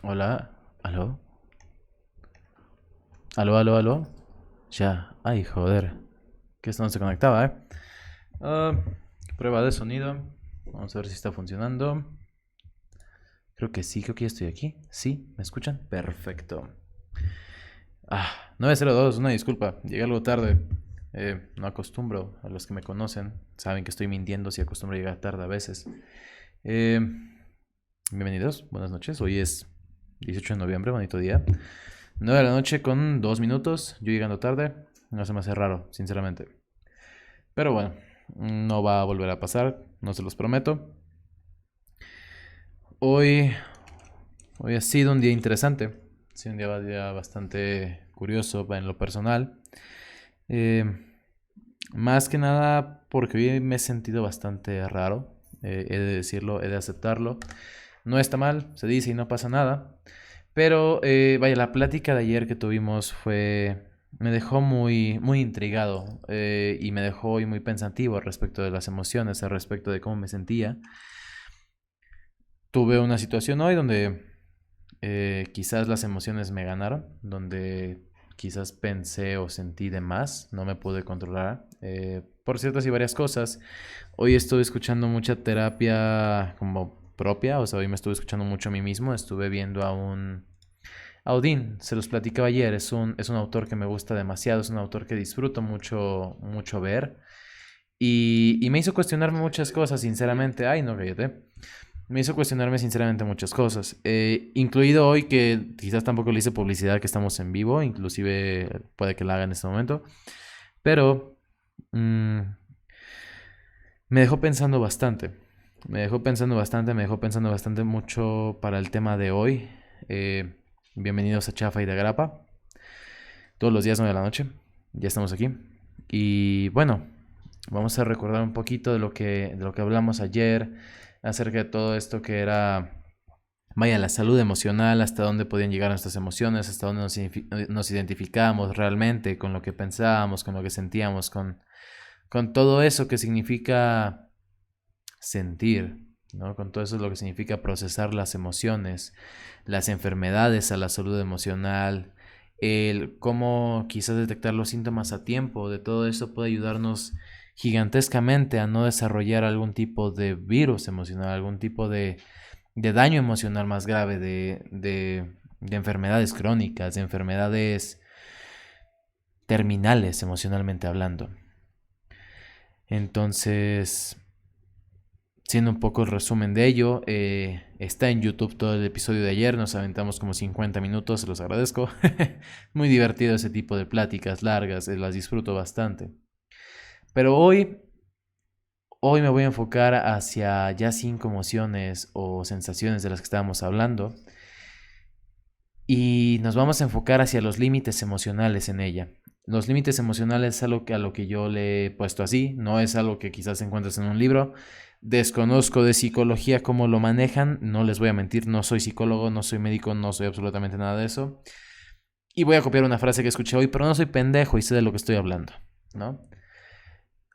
Hola, aló, aló. Ya, ay, joder, que esto no se conectaba, ¿eh? Ah, prueba de sonido. Vamos a ver si está funcionando. Creo que sí, creo que ya estoy aquí. Sí, ¿me escuchan? Perfecto. 9:02, una disculpa, llegué algo tarde. No acostumbro, a los que me conocen saben que estoy mintiendo si acostumbro llegar tarde a veces. Eh, Bienvenidos, buenas noches. Hoy es 18 de noviembre, bonito día. 9 de la noche con 2 minutos. Yo llegando tarde. No se me hace raro, sinceramente. Pero bueno, no va a volver a pasar, no se los prometo. Hoy, hoy ha sido un día interesante. Ha sido un día bastante curioso en lo personal. Eh, Más que nada porque hoy me he sentido bastante raro. He de decirlo, he de aceptarlo. No está mal, se dice y no pasa nada. Pero vaya, la plática de ayer que tuvimos me dejó muy intrigado y me dejó hoy muy pensativo respecto de las emociones, al respecto de cómo me sentía. Tuve una situación hoy donde quizás las emociones me ganaron, donde quizás pensé o sentí de más, no me pude controlar por ciertas y varias cosas. Hoy estuve escuchando mucha terapia como propia, o sea, hoy me estuve escuchando mucho a mí mismo, estuve viendo a Odín, se los platicaba ayer, es un autor que me gusta demasiado, es un autor que disfruto mucho ver y me hizo cuestionarme muchas cosas, sinceramente. Ay, no, cállate. Me hizo cuestionarme sinceramente muchas cosas, incluido hoy que quizás tampoco le hice publicidad que estamos en vivo, inclusive puede que la haga en este momento, pero mm, me dejó pensando bastante, me dejó pensando bastante mucho para el tema de hoy. Eh, Bienvenidos a Chafa y de Grapa, todos los días 9 de la noche, ya estamos aquí. Y bueno, vamos a recordar un poquito de lo que hablamos ayer acerca de todo esto que era, vaya, la salud emocional, hasta dónde podían llegar nuestras emociones, hasta dónde nos identificábamos realmente con lo que pensábamos, con lo que sentíamos, con todo eso que significa sentir, ¿no? Con todo eso lo que significa procesar las emociones, las enfermedades a la salud emocional, el cómo quizás detectar los síntomas a tiempo, de todo eso puede ayudarnos gigantescamente a no desarrollar algún tipo de virus emocional, algún tipo de daño emocional más grave, de enfermedades crónicas, de enfermedades terminales emocionalmente hablando. Entonces, siendo un poco el resumen de ello, está en YouTube todo el episodio de ayer, nos aventamos como 50 minutos, se los agradezco. Muy divertido ese tipo de pláticas largas, las disfruto bastante. Pero hoy me voy a enfocar hacia ya 5 emociones o sensaciones de las que estábamos hablando y nos vamos a enfocar hacia los límites emocionales en ella. Los límites emocionales es algo a lo que yo le he puesto así, no es algo que quizás encuentres en un libro. Desconozco de psicología cómo lo manejan, no les voy a mentir, no soy psicólogo, no soy médico, no soy absolutamente nada de eso. Y voy a copiar una frase que escuché hoy, pero no soy pendejo y sé de lo que estoy hablando, ¿no?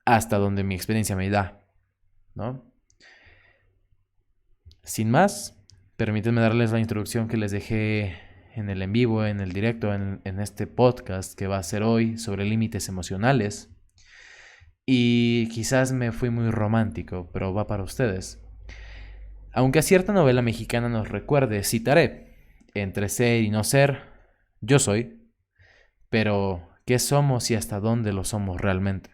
Hasta donde mi experiencia me da, ¿no? Sin más, permítanme darles la introducción que les dejé en el en vivo, en el directo, en este podcast que va a ser hoy sobre límites emocionales. Y quizás me fui muy romántico, pero va para ustedes. Aunque a cierta novela mexicana nos recuerde, citaré, entre ser y no ser, yo soy, pero ¿qué somos y hasta dónde lo somos realmente?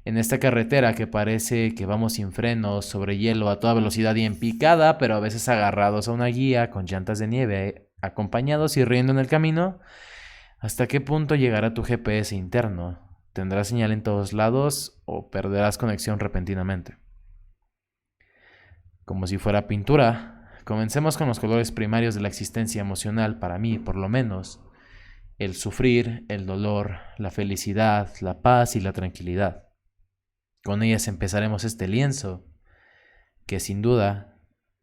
En esta carretera que parece que vamos sin frenos, sobre hielo a toda velocidad y en picada, pero a veces agarrados a una guía con llantas de nieve, acompañados y riendo en el camino, ¿hasta qué punto llegará tu GPS interno? ¿Tendrás señal en todos lados o perderás conexión repentinamente? Como si fuera pintura, comencemos con los colores primarios de la existencia emocional, para mí por lo menos: el sufrir, el dolor, la felicidad, la paz y la tranquilidad. Con ellas empezaremos este lienzo que sin duda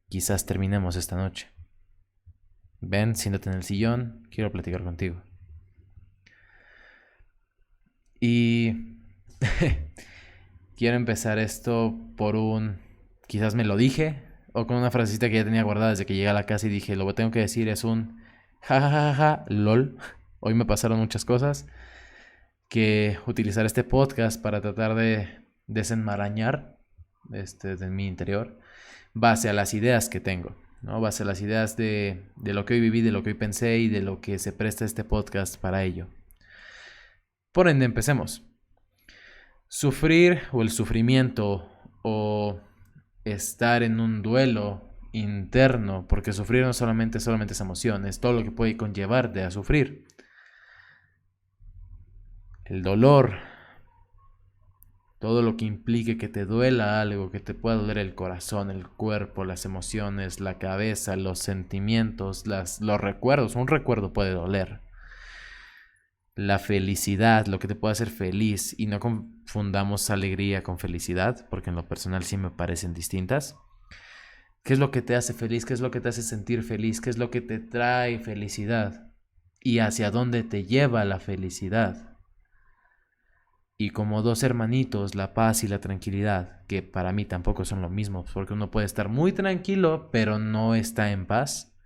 quizás terminemos esta noche. Ven, siéntate en el sillón, quiero platicar contigo. Y quiero empezar esto por quizás me lo dije, o con una frasecita que ya tenía guardada desde que llegué a la casa y dije, lo que tengo que decir es un jajajaja, lol. Hoy me pasaron muchas cosas que utilizar este podcast para tratar de desenmarañar de mi interior base a las ideas que tengo, ¿no? Base a las ideas de lo que hoy viví, de lo que hoy pensé y de lo que se presta este podcast para ello. Por ende, empecemos. Sufrir o el sufrimiento o estar en un duelo interno, porque sufrir no solamente es emoción, es todo lo que puede conllevarte a sufrir. El dolor, todo lo que implique que te duela algo, que te pueda doler el corazón, el cuerpo, las emociones, la cabeza, los sentimientos, los recuerdos. Un recuerdo puede doler. La felicidad, lo que te puede hacer feliz, y no confundamos alegría con felicidad, porque en lo personal sí me parecen distintas. ¿Qué es lo que te hace feliz? ¿Qué es lo que te hace sentir feliz? ¿Qué es lo que te trae felicidad? ¿Y hacia dónde te lleva la felicidad? Y como dos hermanitos, la paz y la tranquilidad, que para mí tampoco son lo mismo, porque uno puede estar muy tranquilo, pero no está en paz,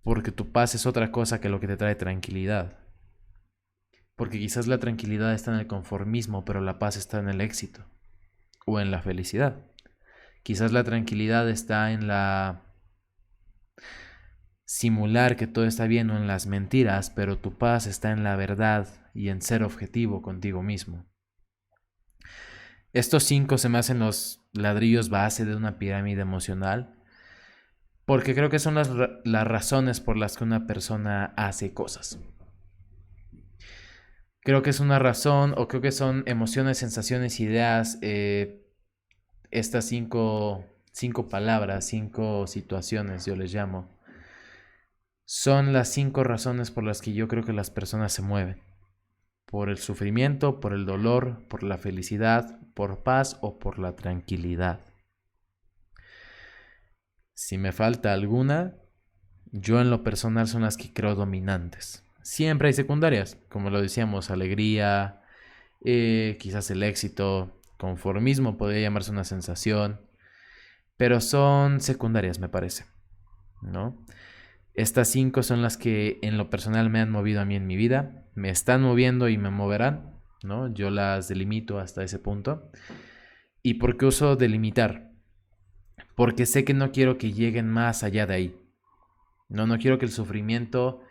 porque tu paz es otra cosa que lo que te trae tranquilidad. Porque quizás la tranquilidad está en el conformismo, pero la paz está en el éxito o en la felicidad. Quizás la tranquilidad está en la simular que todo está bien o en las mentiras, pero tu paz está en la verdad y en ser objetivo contigo mismo. Estos 5 se me hacen los ladrillos base de una pirámide emocional, porque creo que son las razones por las que una persona hace cosas. Creo que es una razón, o creo que son emociones, sensaciones, ideas, estas 5 palabras, 5 situaciones, yo les llamo, son las 5 razones por las que yo creo que las personas se mueven. Por el sufrimiento, por el dolor, por la felicidad, por paz o por la tranquilidad. Si me falta alguna, yo en lo personal son las que creo dominantes. Siempre hay secundarias, como lo decíamos, alegría, quizás el éxito, conformismo podría llamarse una sensación, pero son secundarias, me parece, ¿no? Estas 5 son las que en lo personal me han movido a mí en mi vida, me están moviendo y me moverán, ¿no? Yo las delimito hasta ese punto. ¿Y por qué uso delimitar? Porque sé que no quiero que lleguen más allá de ahí. No quiero que el sufrimiento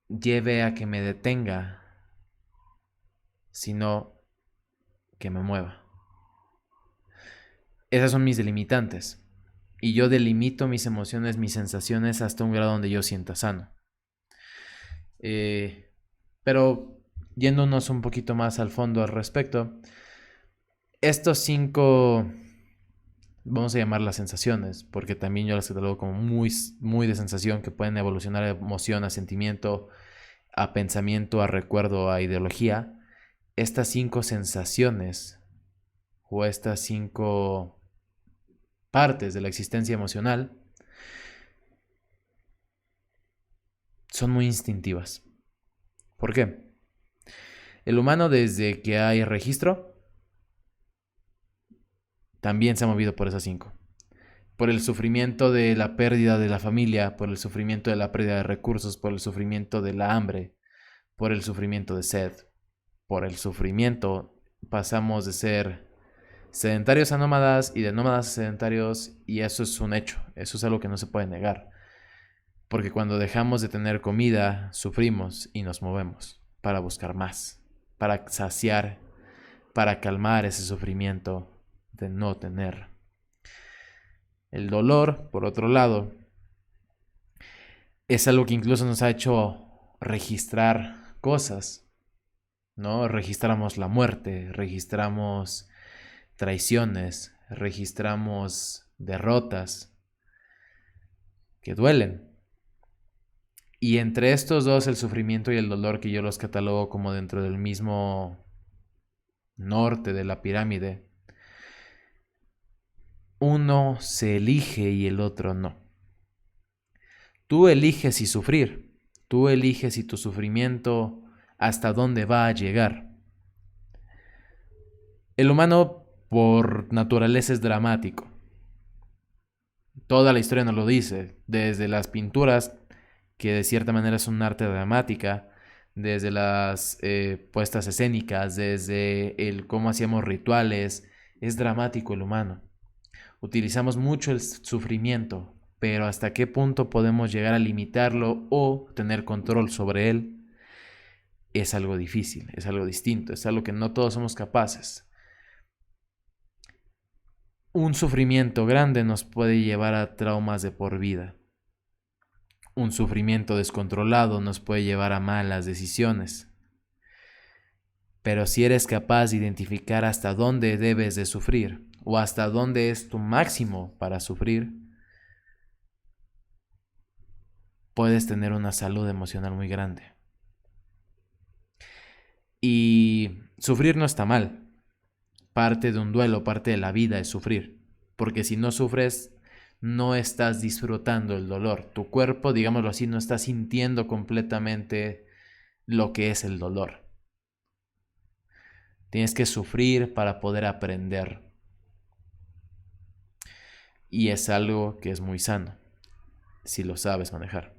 lleve a que me detenga, sino que me mueva. Esas son mis delimitantes. Y yo delimito mis emociones, mis sensaciones hasta un grado donde yo sienta sano. Pero yéndonos un poquito más al fondo al respecto, estos 5, vamos a llamar las sensaciones, porque también yo las catalogo como muy de sensación, que pueden evolucionar de emoción a sentimiento, a pensamiento, a recuerdo, a ideología. Estas 5 sensaciones o estas 5 partes de la existencia emocional son muy instintivas. ¿Por qué? El humano, desde que hay registro, también se ha movido por esas 5. Por el sufrimiento de la pérdida de la familia, por el sufrimiento de la pérdida de recursos, por el sufrimiento de la hambre, por el sufrimiento de sed. Por el sufrimiento pasamos de ser sedentarios a nómadas y de nómadas a sedentarios, y eso es un hecho, eso es algo que no se puede negar. Porque cuando dejamos de tener comida, sufrimos y nos movemos para buscar más, para saciar, para calmar ese sufrimiento de no tener. El dolor, por otro lado, es algo que incluso nos ha hecho registrar cosas, ¿no? Registramos la muerte, registramos traiciones, registramos derrotas que duelen. Y entre estos dos, el sufrimiento y el dolor, que yo los catalogo como dentro del mismo norte de la pirámide, uno se elige y el otro no. Tú eliges si sufrir, tú eliges si tu sufrimiento hasta dónde va a llegar. El humano por naturaleza es dramático. Toda la historia nos lo dice, desde las pinturas, que de cierta manera es un arte dramática, desde las puestas escénicas, desde el cómo hacíamos rituales, es dramático el humano. Utilizamos mucho el sufrimiento, pero hasta qué punto podemos llegar a limitarlo o tener control sobre él es algo difícil, es algo distinto, es algo que no todos somos capaces. Un sufrimiento grande nos puede llevar a traumas de por vida. Un sufrimiento descontrolado nos puede llevar a malas decisiones. Pero si eres capaz de identificar hasta dónde debes de sufrir o hasta dónde es tu máximo para sufrir, puedes tener una salud emocional muy grande. Y sufrir no está mal. Parte de un duelo, parte de la vida es sufrir. Porque si no sufres, no estás disfrutando el dolor. Tu cuerpo, digámoslo así, no está sintiendo completamente lo que es el dolor. Tienes que sufrir para poder aprender. Y es algo que es muy sano, si lo sabes manejar.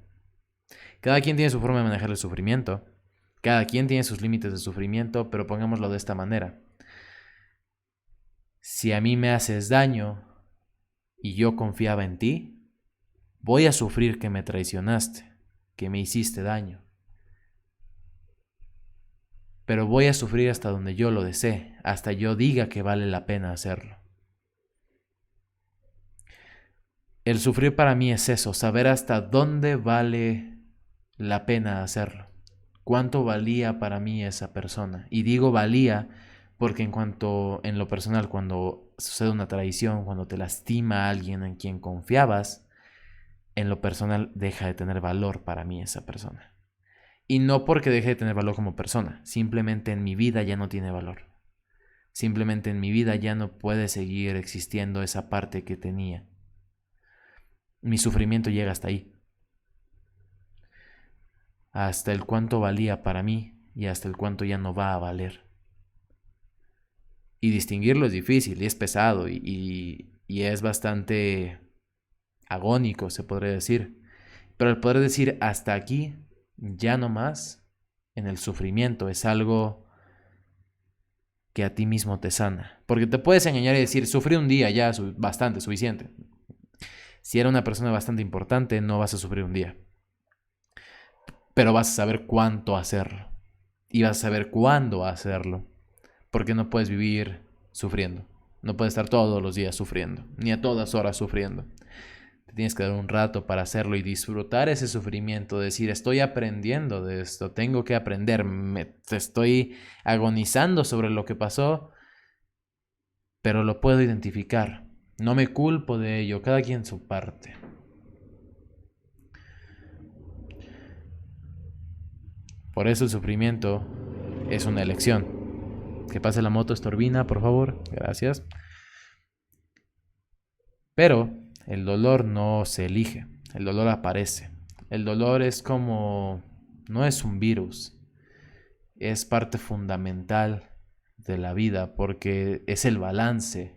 Cada quien tiene su forma de manejar el sufrimiento. Cada quien tiene sus límites de sufrimiento, pero pongámoslo de esta manera. Si a mí me haces daño y yo confiaba en ti, voy a sufrir que me traicionaste, que me hiciste daño. Pero voy a sufrir hasta donde yo lo desee, hasta yo diga que vale la pena hacerlo. El sufrir para mí es eso, saber hasta dónde vale la pena hacerlo. Cuánto valía para mí esa persona. Y digo valía porque en lo personal, cuando sucede una traición, cuando te lastima a alguien en quien confiabas, en lo personal deja de tener valor para mí esa persona. Y no porque deje de tener valor como persona, simplemente en mi vida ya no tiene valor. Simplemente en mi vida ya no puede seguir existiendo esa parte que tenía. Mi sufrimiento llega hasta ahí. Hasta el cuánto valía para mí y hasta el cuánto ya no va a valer. Y distinguirlo es difícil y es pesado y es bastante agónico, se podría decir. Pero el poder decir hasta aquí, ya no más, en el sufrimiento, es algo que a ti mismo te sana. Porque te puedes engañar y decir, sufrí un día, ya, bastante, suficiente. Si era una persona bastante importante, no vas a sufrir un día. Pero vas a saber cuánto hacerlo. Y vas a saber cuándo hacerlo. Porque no puedes vivir sufriendo. No puedes estar todos los días sufriendo. Ni a todas horas sufriendo. Te tienes que dar un rato para hacerlo y disfrutar ese sufrimiento. Decir, estoy aprendiendo de esto. Tengo que aprender. Estoy agonizando sobre lo que pasó. Pero lo puedo identificar. No me culpo de ello. Cada quien su parte. Por eso el sufrimiento es una elección. Que pase la moto estorbina, por favor. Gracias. Pero el dolor no se elige. El dolor aparece. El dolor es como... no es un virus. Es parte fundamental de la vida porque es el balance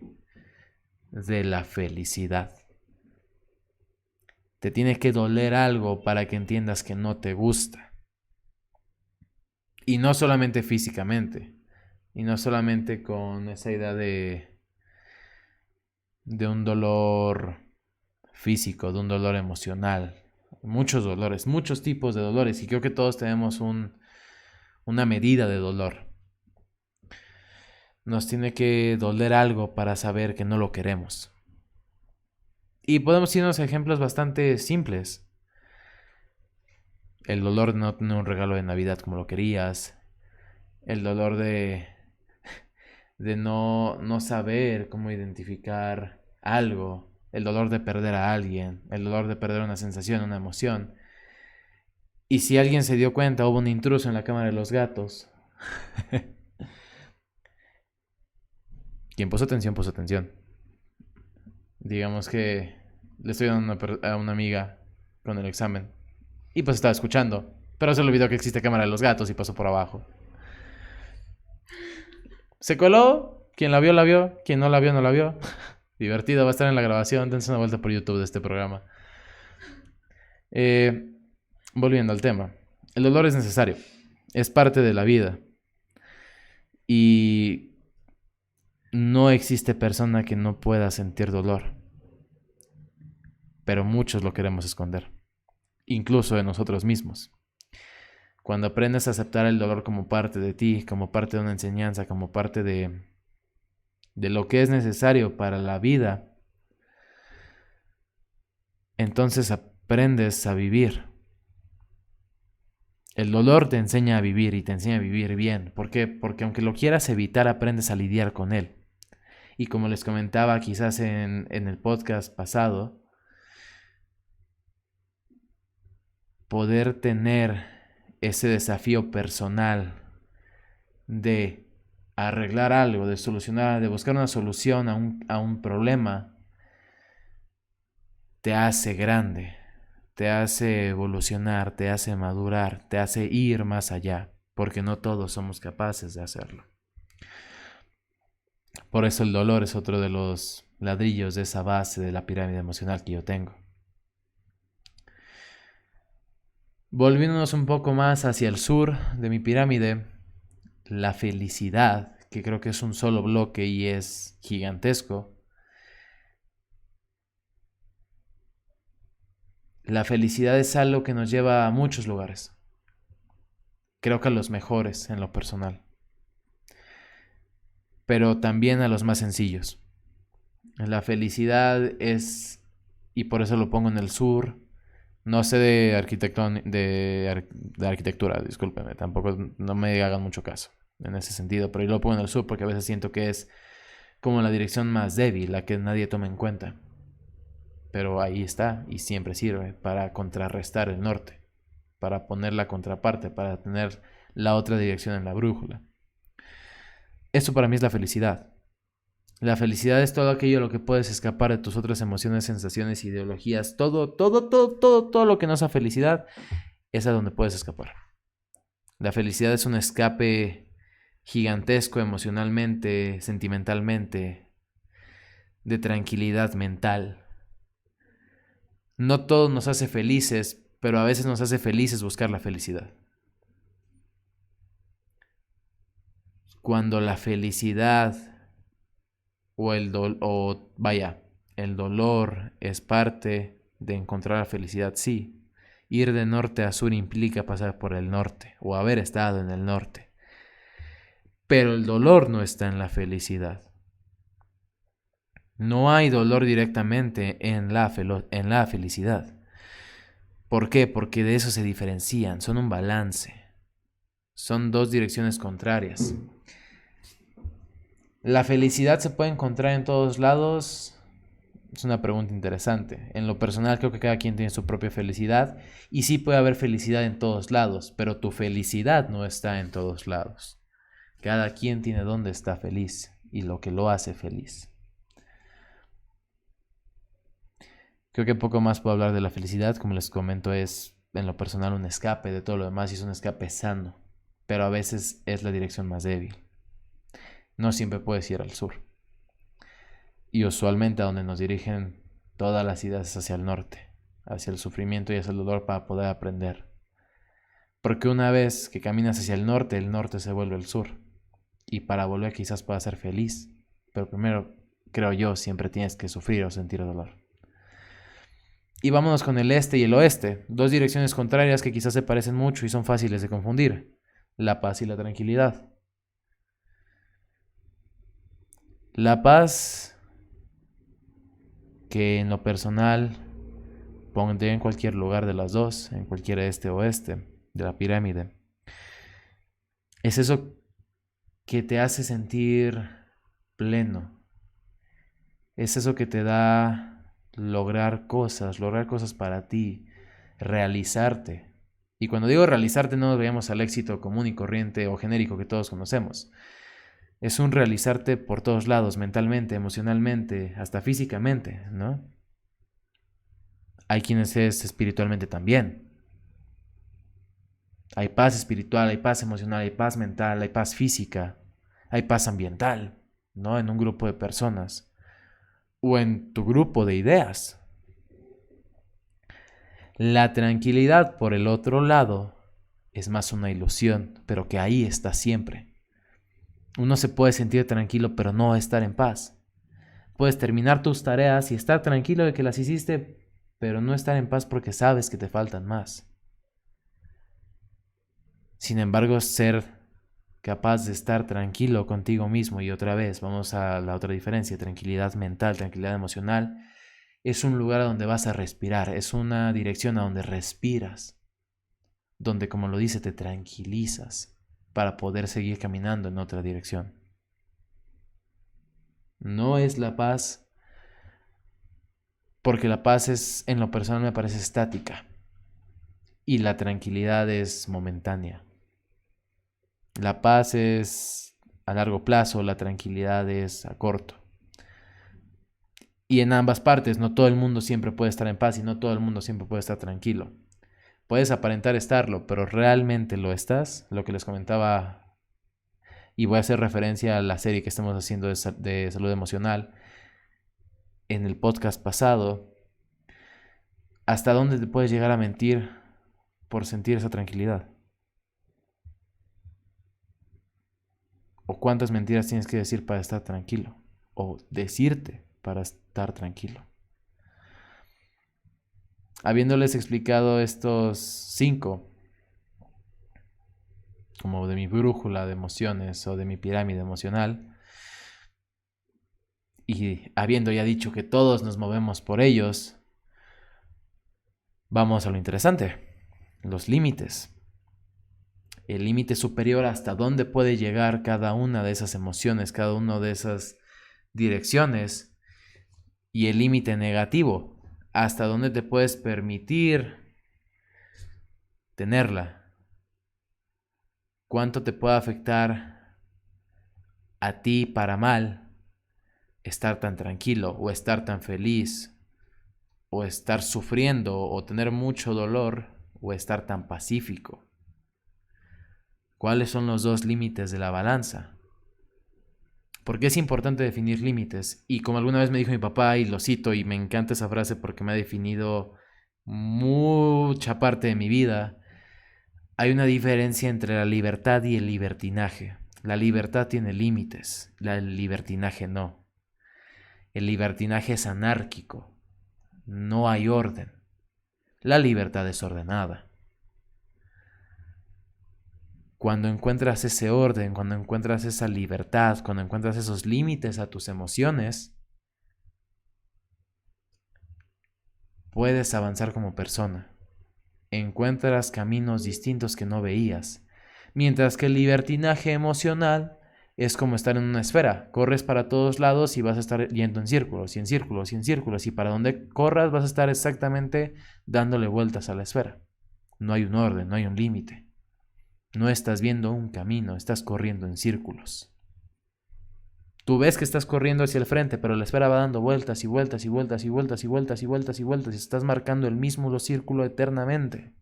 de la felicidad. Te tiene que doler algo para que entiendas que no te gusta. Y no solamente físicamente. Y no solamente con esa idea de un dolor físico, de un dolor emocional. Muchos dolores, muchos tipos de dolores. Y creo que todos tenemos una medida de dolor. Nos tiene que doler algo para saber que no lo queremos. Y podemos irnos a ejemplos bastante simples. El dolor de no tener un regalo de Navidad como lo querías. El dolor de no saber cómo identificar algo, el dolor de perder a alguien, el dolor de perder una sensación, una emoción. Y si alguien se dio cuenta, hubo un intruso en la cámara de los gatos. Quien puso atención, puso atención. Digamos que le estoy dando a una amiga con el examen. Y pues estaba escuchando. Pero se le olvidó que existe cámara de los gatos y pasó por abajo. Se coló Quien la vio, la vio. Quien no la vio, no la vio. Divertido, va a estar en la grabación. Dense una vuelta por YouTube de este programa. Volviendo al tema. El dolor es necesario. Es parte de la vida. Y no existe persona que no pueda sentir dolor. Pero muchos lo queremos esconder. Incluso de nosotros mismos. Cuando aprendes a aceptar el dolor como parte de ti, como parte de una enseñanza, como parte de lo que es necesario para la vida, entonces aprendes a vivir. El dolor te enseña a vivir y te enseña a vivir bien. ¿Por qué? Porque aunque lo quieras evitar, aprendes a lidiar con él. Y como les comentaba quizás en el podcast pasado, poder tener ese desafío personal de arreglar algo, de solucionar, de buscar una solución a un problema, te hace grande, te hace evolucionar, te hace madurar, te hace ir más allá, porque no todos somos capaces de hacerlo. Por eso el dolor es otro de los ladrillos de esa base de la pirámide emocional que yo tengo. Volviéndonos un poco más hacia el sur de mi pirámide, la felicidad, que creo que es un solo bloque y es gigantesco. La felicidad es algo que nos lleva a muchos lugares. Creo que a los mejores en lo personal. Pero también a los más sencillos. La felicidad es, y por eso lo pongo en el sur. No sé de arquitectura, discúlpenme, tampoco no me hagan mucho caso en ese sentido, pero yo lo pongo en el sur porque a veces siento que es como la dirección más débil, la que nadie toma en cuenta. Pero ahí está y siempre sirve para contrarrestar el norte, para poner la contraparte, para tener la otra dirección en la brújula. Eso para mí es la felicidad. La felicidad es todo aquello a lo que puedes escapar de tus otras emociones, sensaciones, ideologías, todo lo que no sea felicidad es a donde puedes escapar. La felicidad es un escape gigantesco emocionalmente, sentimentalmente, de tranquilidad mental. No todo nos hace felices, pero a veces nos hace felices buscar la felicidad. Cuando la felicidad el dolor es parte de encontrar la felicidad, sí. Ir de norte a sur implica pasar por el norte o haber estado en el norte. Pero el dolor no está en la felicidad. No hay dolor directamente en la felicidad. ¿Por qué? Porque de eso se diferencian, son un balance. Son dos direcciones contrarias. ¿La felicidad se puede encontrar en todos lados? Es una pregunta interesante. En lo personal creo que cada quien tiene su propia felicidad y sí puede haber felicidad en todos lados, pero tu felicidad no está en todos lados. Cada quien tiene dónde está feliz y lo que lo hace feliz. Creo que poco más puedo hablar de la felicidad. Como les comento, es en lo personal un escape de todo lo demás y es un escape sano, pero a veces es la dirección más débil. No siempre puedes ir al sur. Y usualmente a donde nos dirigen todas las ideas es hacia el norte, hacia el sufrimiento y hacia el dolor para poder aprender. Porque una vez que caminas hacia el norte se vuelve el sur. Y para volver quizás puedas ser feliz, pero primero, creo yo, siempre tienes que sufrir o sentir dolor. Y vámonos con el este y el oeste, dos direcciones contrarias que quizás se parecen mucho y son fáciles de confundir: la paz y la tranquilidad. La paz, que en lo personal pondré en cualquier lugar de las dos, en cualquier este o oeste de la pirámide, es eso que te hace sentir pleno. Es eso que te da lograr cosas para ti, realizarte. Y cuando digo realizarte no nos veamos al éxito común y corriente o genérico que todos conocemos. Es un realizarte por todos lados, mentalmente, emocionalmente, hasta físicamente, ¿no? Hay quienes es espiritualmente también. Hay paz espiritual, hay paz emocional, hay paz mental, hay paz física, hay paz ambiental. no en un grupo de personas o en tu grupo de ideas. La tranquilidad, por el otro lado, es más una ilusión, pero que ahí está siempre. Uno se puede sentir tranquilo, pero no estar en paz. Puedes terminar tus tareas y estar tranquilo de que las hiciste, pero no estar en paz porque sabes que te faltan más. Sin embargo, ser capaz de estar tranquilo contigo mismo, y otra vez, vamos a la otra diferencia, tranquilidad mental, tranquilidad emocional, es un lugar a donde vas a respirar, es una dirección a donde respiras, donde, como lo dice, te tranquilizas para poder seguir caminando en otra dirección. No es la paz, porque la paz es, en lo personal, me parece estática y la tranquilidad es momentánea. La paz es a largo plazo, la tranquilidad es a corto. Y en ambas partes, no todo el mundo siempre puede estar en paz y no todo el mundo siempre puede estar tranquilo. Puedes aparentar estarlo, pero ¿realmente lo estás? Lo que les comentaba, y voy a hacer referencia a la serie que estamos haciendo de salud emocional en el podcast pasado. ¿Hasta dónde te puedes llegar a mentir por sentir esa tranquilidad? ¿O cuántas mentiras tienes que decir para estar tranquilo? O decirte para estar tranquilo. Habiéndoles explicado estos 5, como de mi brújula de emociones o de mi pirámide emocional, y habiendo ya dicho que todos nos movemos por ellos, vamos a lo interesante, los límites. El límite superior, hasta dónde puede llegar cada una de esas emociones, cada una de esas direcciones, y el límite negativo, hasta dónde te puedes permitir tenerla, cuánto te puede afectar a ti para mal estar tan tranquilo o estar tan feliz o estar sufriendo o tener mucho dolor o estar tan pacífico. ¿Cuáles son los dos límites de la balanza? Porque es importante definir límites. Y como alguna vez me dijo mi papá, y lo cito, y me encanta esa frase porque me ha definido mucha parte de mi vida, hay una diferencia entre la libertad y el libertinaje. La libertad tiene límites, el libertinaje no. El libertinaje es anárquico, no hay orden. La libertad es ordenada. Cuando encuentras ese orden, cuando encuentras esa libertad, cuando encuentras esos límites a tus emociones, puedes avanzar como persona. Encuentras caminos distintos que no veías. Mientras que el libertinaje emocional es como estar en una esfera. Corres para todos lados y vas a estar yendo en círculos y en círculos y en círculos. Y para donde corras vas a estar exactamente dándole vueltas a la esfera. No hay un orden, no hay un límite. No estás viendo un camino, estás corriendo en círculos. Tú ves que estás corriendo hacia el frente, pero la esfera va dando vueltas y vueltas y vueltas y vueltas y vueltas y vueltas y vueltas y estás marcando el mismo círculo eternamente.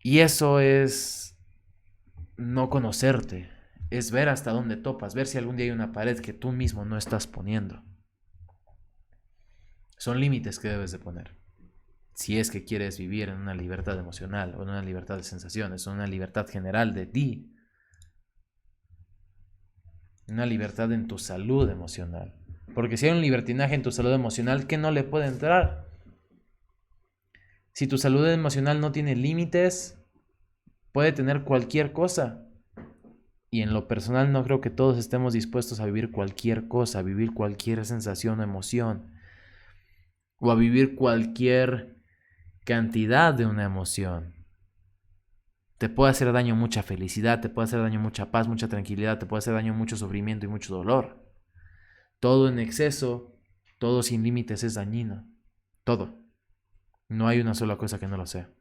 Y eso es no conocerte, es ver hasta dónde topas, ver si algún día hay una pared que tú mismo no estás poniendo. Son límites que debes de poner. Si es que quieres vivir en una libertad emocional o en una libertad de sensaciones o en una libertad general de ti, una libertad en tu salud emocional. Porque si hay un libertinaje en tu salud emocional, ¿qué no le puede entrar? Si tu salud emocional no tiene límites, puede tener cualquier cosa. Y en lo personal no creo que todos estemos dispuestos a vivir cualquier cosa, a vivir cualquier sensación o emoción, o a vivir cualquier cantidad de una emoción. Te puede hacer daño mucha felicidad, te puede hacer daño mucha paz, mucha tranquilidad, te puede hacer daño mucho sufrimiento y mucho dolor. Todo en exceso, todo sin límites es dañino. Todo. No hay una sola cosa que no lo sea.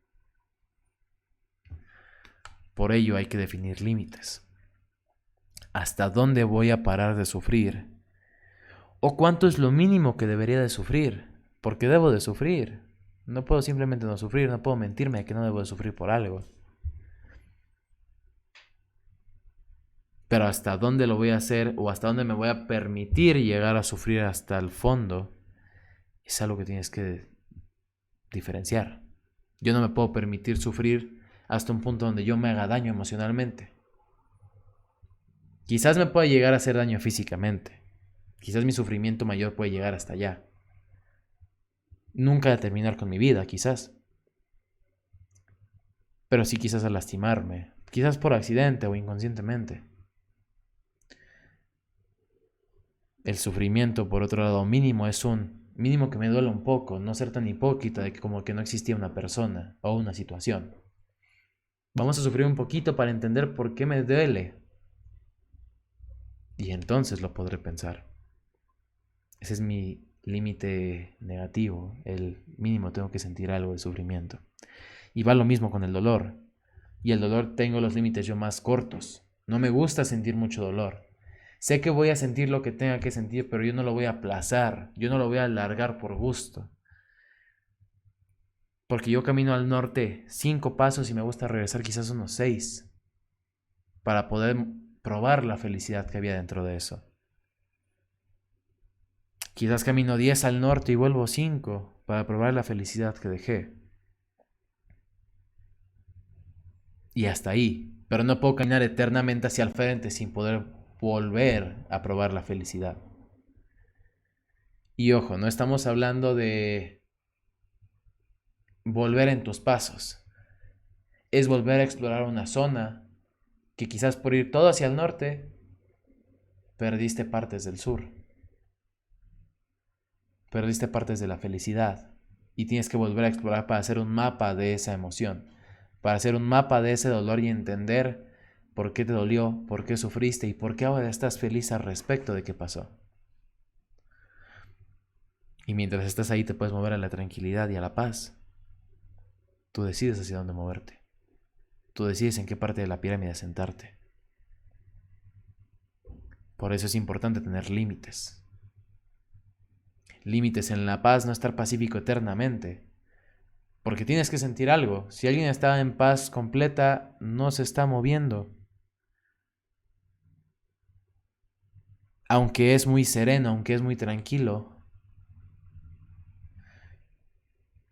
Por ello hay que definir límites. ¿Hasta dónde voy a parar de sufrir? ¿O cuánto es lo mínimo que debería de sufrir? Porque debo de sufrir. No puedo simplemente no sufrir, no puedo mentirme que no debo de sufrir por algo. Pero hasta dónde lo voy a hacer o hasta dónde me voy a permitir llegar a sufrir hasta el fondo es algo que tienes que diferenciar. Yo no me puedo permitir sufrir hasta un punto donde yo me haga daño emocionalmente. Quizás me pueda llegar a hacer daño físicamente. Quizás mi sufrimiento mayor puede llegar hasta allá. Nunca a terminar con mi vida, quizás. Pero sí quizás a lastimarme. Quizás por accidente o inconscientemente. El sufrimiento, por otro lado, mínimo es mínimo que me duela un poco, no ser tan hipócrita de que como que no existía una persona o una situación. Vamos a sufrir un poquito para entender por qué me duele. Y entonces lo podré pensar. Ese es mi límite negativo. El mínimo tengo que sentir algo de sufrimiento. Y va lo mismo con el dolor. Y el dolor tengo los límites yo más cortos. No me gusta sentir mucho dolor. Sé que voy a sentir lo que tenga que sentir, pero yo no lo voy a aplazar. Yo no lo voy a alargar por gusto. Porque yo camino al norte 5 pasos y me gusta regresar quizás unos 6. Para poder probar la felicidad que había dentro de eso. Quizás camino 10 al norte y vuelvo 5 para probar la felicidad que dejé. Y hasta ahí. Pero no puedo caminar eternamente hacia el frente sin poder volver a probar la felicidad. Y ojo, no estamos hablando de volver en tus pasos. Es volver a explorar una zona que quizás por ir todo hacia el norte, perdiste partes del sur. Perdiste partes de la felicidad. Y tienes que volver a explorar para hacer un mapa de esa emoción. Para hacer un mapa de ese dolor y entender por qué te dolió, por qué sufriste y por qué ahora estás feliz al respecto de qué pasó. Y mientras estás ahí te puedes mover a la tranquilidad y a la paz. Tú decides hacia dónde moverte. Tú decides en qué parte de la pirámide sentarte. Por eso es importante tener límites. Límites en la paz, no estar pacífico eternamente. Porque tienes que sentir algo. Si alguien está en paz completa, no se está moviendo. Aunque es muy sereno, aunque es muy tranquilo,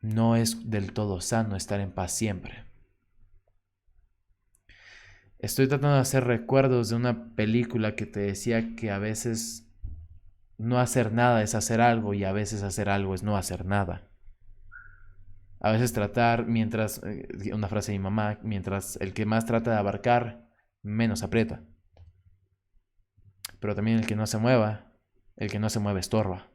no es del todo sano estar en paz siempre. Estoy tratando de hacer recuerdos de una película que te decía que a veces no hacer nada es hacer algo y a veces hacer algo es no hacer nada. A veces tratar, una frase de mi mamá, mientras el que más trata de abarcar, menos aprieta. Pero también el que no se mueve estorba.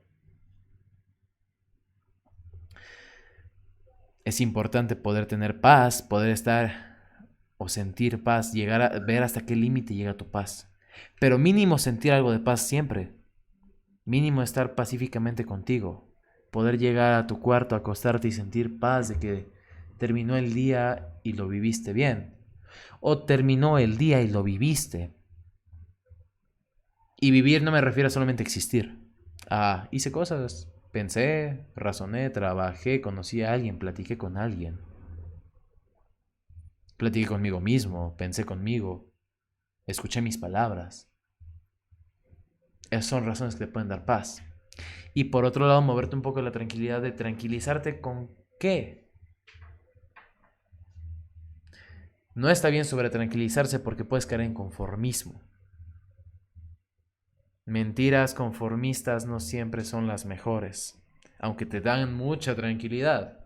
Es importante poder tener paz, poder estar o sentir paz, llegar a ver hasta qué límite llega tu paz. Pero mínimo sentir algo de paz siempre. Mínimo estar pacíficamente contigo. Poder llegar a tu cuarto, acostarte y sentir paz de que terminó el día y lo viviste bien. O terminó el día y lo viviste. Y vivir no me refiero a solamente existir. Hice cosas, pensé, razoné, trabajé, conocí a alguien, platiqué con alguien. Platiqué conmigo mismo, pensé conmigo, escuché mis palabras. Esas son razones que te pueden dar paz. Y por otro lado, moverte un poco en la tranquilidad de tranquilizarte con qué. No está bien sobre tranquilizarse porque puedes caer en conformismo. Mentiras conformistas no siempre son las mejores, aunque te dan mucha tranquilidad.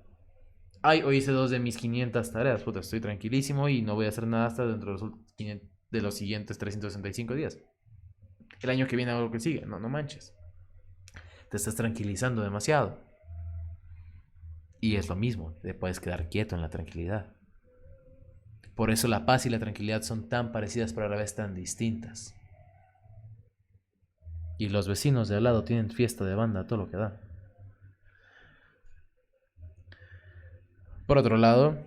Hoy hice 2 de mis 500 tareas, puta, estoy tranquilísimo y no voy a hacer nada hasta dentro de los siguientes 365 días. El año que viene hago lo que sigue, no manches. Te estás tranquilizando demasiado. Y es lo mismo, te puedes quedar quieto en la tranquilidad. Por eso la paz y la tranquilidad son tan parecidas pero a la vez tan distintas. Y los vecinos de al lado tienen fiesta de banda, todo lo que da. Por otro lado,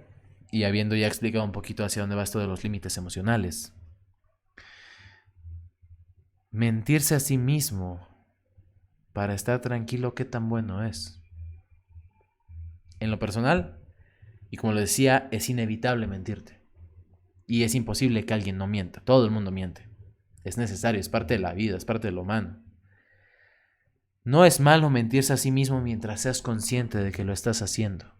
y habiendo ya explicado un poquito hacia dónde va esto de los límites emocionales, mentirse a sí mismo para estar tranquilo, ¿qué tan bueno es? En lo personal, y como lo decía, es inevitable mentirte. Y es imposible que alguien no mienta, todo el mundo miente. Es necesario, es parte de la vida, es parte de lo humano. No es malo mentirse a sí mismo mientras seas consciente de que lo estás haciendo.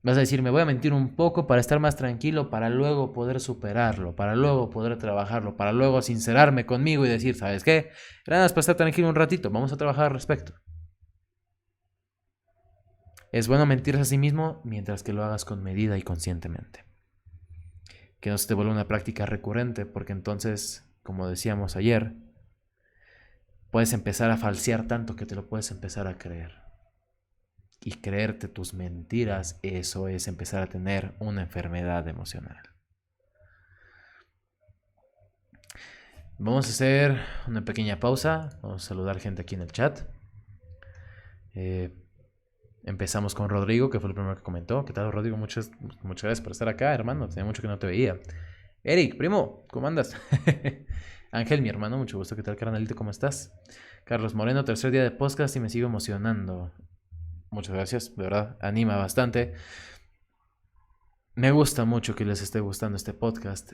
Vas a decir, me voy a mentir un poco para estar más tranquilo, para luego poder superarlo, para luego poder trabajarlo, para luego sincerarme conmigo y decir, ¿sabes qué? Gracias para estar tranquilo un ratito, vamos a trabajar al respecto. Es bueno mentirse a sí mismo mientras que lo hagas con medida y conscientemente. Que no se te vuelva una práctica recurrente, porque entonces, como decíamos ayer, puedes empezar a falsear tanto que te lo puedes empezar a creer. Y creerte tus mentiras, eso es empezar a tener una enfermedad emocional. Vamos a hacer una pequeña pausa. Vamos a saludar gente aquí en el chat. Empezamos con Rodrigo, que fue el primero que comentó. ¿Qué tal, Rodrigo? Muchas gracias por estar acá, hermano. Tenía mucho que no te veía. Eric, primo, ¿cómo andas? Ángel, mi hermano, mucho gusto. ¿Qué tal, carnalito? ¿Cómo estás? Carlos Moreno, tercer día de podcast y me sigo emocionando. Muchas gracias, de verdad, anima bastante. Me gusta mucho que les esté gustando este podcast.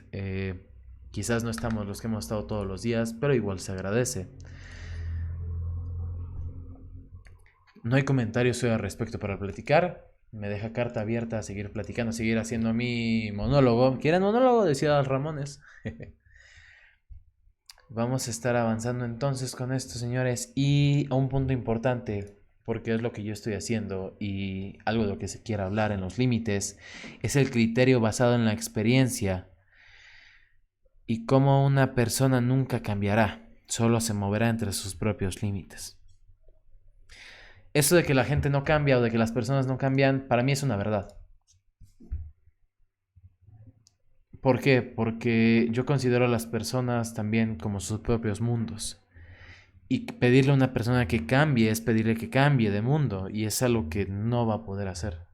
Quizás no estamos los que hemos estado todos los días, pero igual se agradece. No hay comentarios hoy al respecto para platicar. Me deja carta abierta a seguir platicando, a seguir haciendo mi monólogo. ¿Quieren monólogo? Decía Ramones. Vamos a estar avanzando entonces con esto, señores. Y a un punto importante, porque es lo que yo estoy haciendo y algo de lo que se quiere hablar en los límites, es el criterio basado en la experiencia y cómo una persona nunca cambiará, solo se moverá entre sus propios límites. Eso de que la gente no cambia o de que las personas no cambian, para mí es una verdad. ¿Por qué? Porque yo considero a las personas también como sus propios mundos. Y pedirle a una persona que cambie es pedirle que cambie de mundo. Y es algo que no va a poder hacer.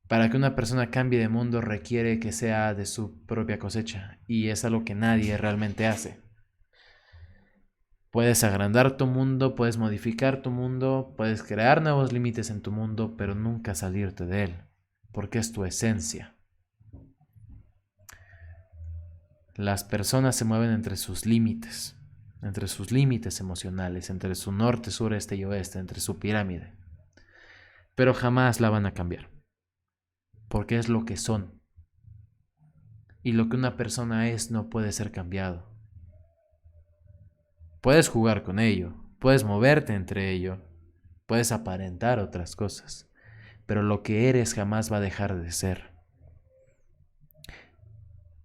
Para que una persona cambie de mundo requiere que sea de su propia cosecha. Y es algo que nadie realmente hace. Puedes agrandar tu mundo, puedes modificar tu mundo, puedes crear nuevos límites en tu mundo, pero nunca salirte de él. Porque es tu esencia. Las personas se mueven entre sus límites emocionales, entre su norte, sur, este y oeste, entre su pirámide. Pero jamás la van a cambiar, porque es lo que son. Y lo que una persona es no puede ser cambiado. Puedes jugar con ello, puedes moverte entre ello, puedes aparentar otras cosas, pero lo que eres jamás va a dejar de ser.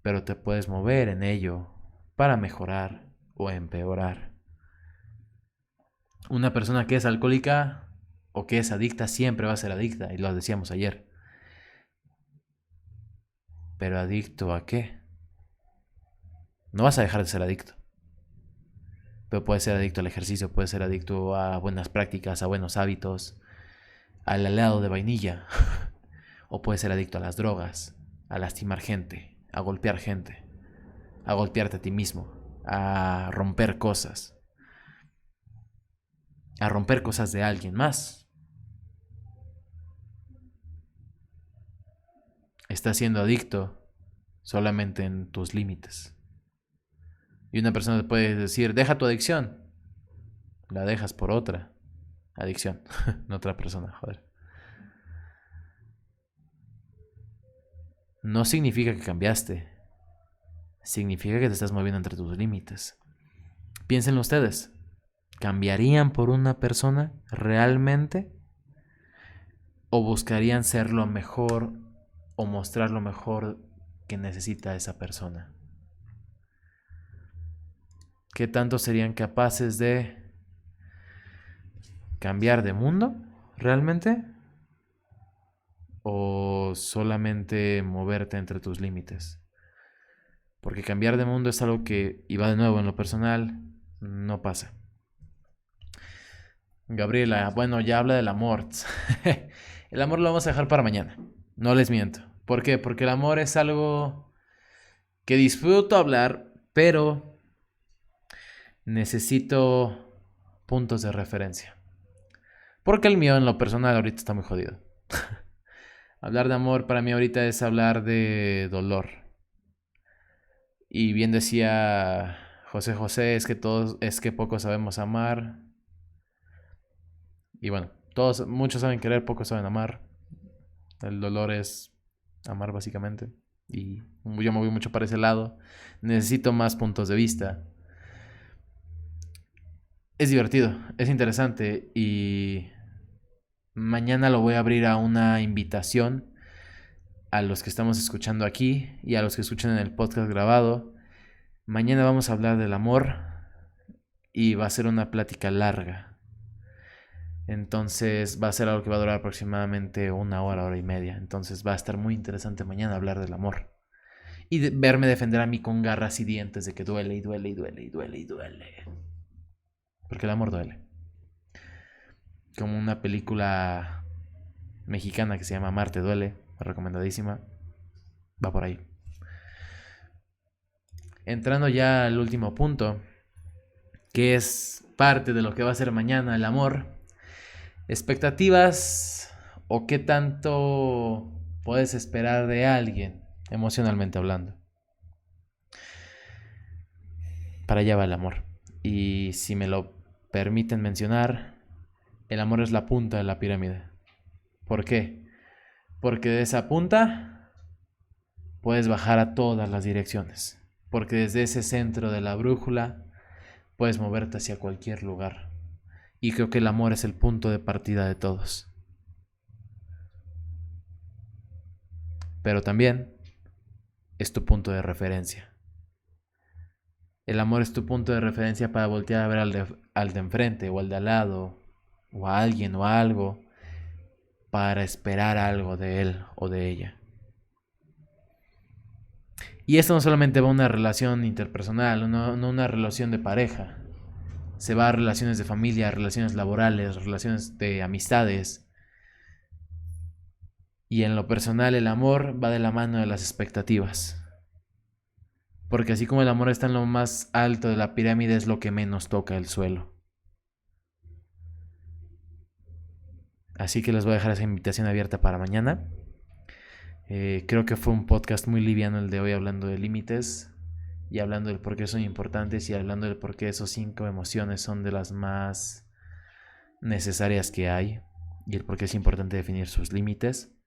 Pero te puedes mover en ello para mejorar o empeorar. Una persona que es alcohólica o que es adicta siempre va a ser adicta, y lo decíamos ayer. ¿Pero adicto a qué? No vas a dejar de ser adicto. Pero puedes ser adicto al ejercicio, puedes ser adicto a buenas prácticas, a buenos hábitos, al helado de vainilla. O puedes ser adicto a las drogas, a lastimar gente, a golpear gente, a golpearte a ti mismo, a romper cosas de alguien más. Estás siendo adicto solamente en tus límites. Y una persona te puede decir, deja tu adicción. La dejas por otra adicción, no otra persona, joder. No significa que cambiaste. Significa que te estás moviendo entre tus límites. Piensen ustedes. ¿Cambiarían por una persona realmente? ¿O buscarían ser lo mejor o mostrar lo mejor que necesita esa persona? ¿Qué tanto serían capaces de cambiar de mundo realmente? ¿O solamente moverte entre tus límites? Porque cambiar de mundo es algo que, y va de nuevo en lo personal, no pasa. Gabriela, bueno, ya habla del amor. El amor lo vamos a dejar para mañana. No les miento. ¿Por qué? Porque el amor es algo que disfruto hablar, pero necesito puntos de referencia. Porque el mío en lo personal ahorita está muy jodido. Hablar de amor para mí ahorita es hablar de dolor. Y bien decía José José, es que pocos sabemos amar. Y bueno, muchos saben querer, pocos saben amar. El dolor es amar básicamente. Y yo me voy mucho para ese lado. Necesito más puntos de vista. Es divertido, es interesante y mañana lo voy a abrir a una invitación a los que estamos escuchando aquí y a los que escuchan en el podcast grabado. Mañana vamos a hablar del amor y va a ser una plática larga. Entonces va a ser algo que va a durar aproximadamente una hora, hora y media. Entonces va a estar muy interesante mañana hablar del amor. Y verme defender a mí con garras y dientes de que duele y duele y duele y duele y duele. Porque el amor duele. Como una película mexicana que se llama Marte Duele, recomendadísima. Va por ahí. Entrando ya al último punto, que es parte de lo que va a ser mañana el amor. Expectativas o qué tanto puedes esperar de alguien, emocionalmente hablando. Para allá va el amor. Y si me lo permiten mencionar, el amor es la punta de la pirámide. ¿Por qué? Porque de esa punta puedes bajar a todas las direcciones. Porque desde ese centro de la brújula puedes moverte hacia cualquier lugar. Y creo que el amor es el punto de partida de todos. Pero también es tu punto de referencia. El amor es tu punto de referencia para voltear a ver al de enfrente o al de al lado o a alguien o a algo para esperar algo de él o de ella. Y esto no solamente va a una relación interpersonal, no una relación de pareja. Se va a relaciones de familia, relaciones laborales, relaciones de amistades. Y en lo personal el amor va de la mano de las expectativas. Porque así como el amor está en lo más alto de la pirámide, es lo que menos toca el suelo. Así que les voy a dejar esa invitación abierta para mañana. Creo que fue un podcast muy liviano el de hoy, hablando de límites y hablando del por qué son importantes y hablando del por qué esos 5 emociones son de las más necesarias que hay y el por qué es importante definir sus límites.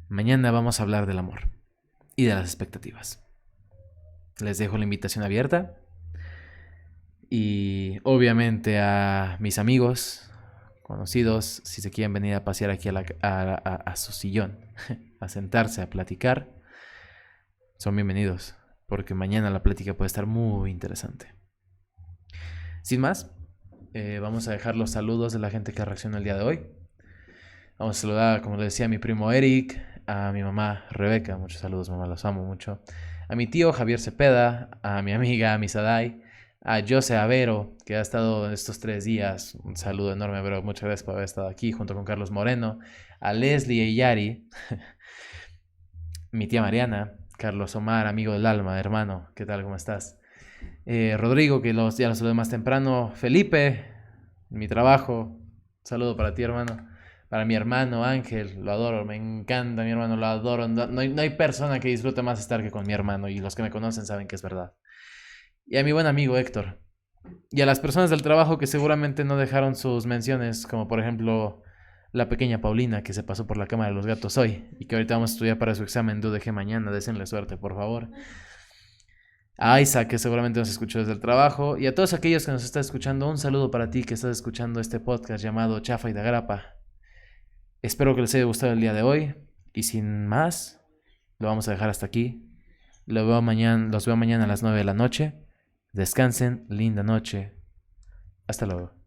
Mañana vamos a hablar del amor y de las expectativas. Les dejo la invitación abierta y obviamente a mis amigos, conocidos, si se quieren venir a pasear aquí a su sillón, a sentarse, a platicar, son bienvenidos, porque mañana la plática puede estar muy interesante. Sin más, vamos a dejar los saludos de la gente que reaccionó el día de hoy. Vamos a saludar, como les decía, a mi primo Eric, a mi mamá Rebeca, muchos saludos mamá, los amo mucho, a mi tío Javier Cepeda, a mi amiga Misadai, a Jose Avero, que ha estado estos 3 días. Un saludo enorme, Avero. Muchas gracias por haber estado aquí junto con Carlos Moreno. A Leslie y Yari. Mi tía Mariana. Carlos Omar, amigo del alma, hermano. ¿Qué tal? ¿Cómo estás? Rodrigo, que ya lo saludé más temprano. Felipe, mi trabajo. Saludo para ti, hermano. Para mi hermano Ángel, lo adoro, me encanta mi hermano, lo adoro. No hay persona que disfrute más estar que con mi hermano. Y los que me conocen saben que es verdad. Y a mi buen amigo Héctor. Y a las personas del trabajo que seguramente no dejaron sus menciones, como por ejemplo la pequeña Paulina, que se pasó por la Cámara de los Gatos hoy y que ahorita vamos a estudiar para su examen de UDG mañana. Deseenle suerte, por favor. A Isaac, que seguramente nos escuchó desde el trabajo. Y a todos aquellos que nos están escuchando, un saludo para ti que estás escuchando este podcast llamado Chafa y de Agrapa. Espero que les haya gustado el día de hoy. Y sin más, lo vamos a dejar hasta aquí. Los veo mañana a las 9 de la noche. Descansen, linda noche. Hasta luego.